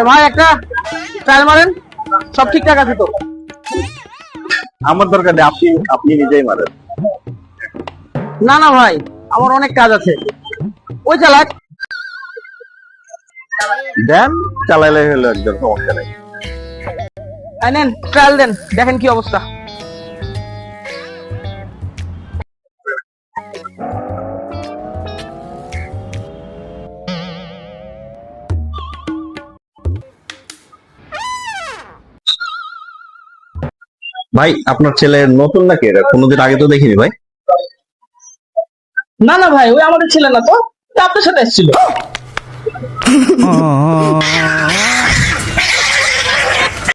ভাই একটা ট্রায়াল মারেন, সব ঠিকঠাক আছে তো? আমার দরকার নেই, আপনি আপনি নিজেই মারেন। না না ভাই, আমার অনেক কাজ আছে। ওই চালাক। দেন, চালাইলে হলো, একদম সমস্যা নেই। নেন ট্রায়াল দেন, দেখেন কি অবস্থা। ভাই, আপনার ছেলে নতুন নাকি? এটা কোনোদিন আগে তো দেখিনি ভাই। না না ভাই, ওই আমাদের ছেলে না তো, তা আপনার সাথে এসেছিল।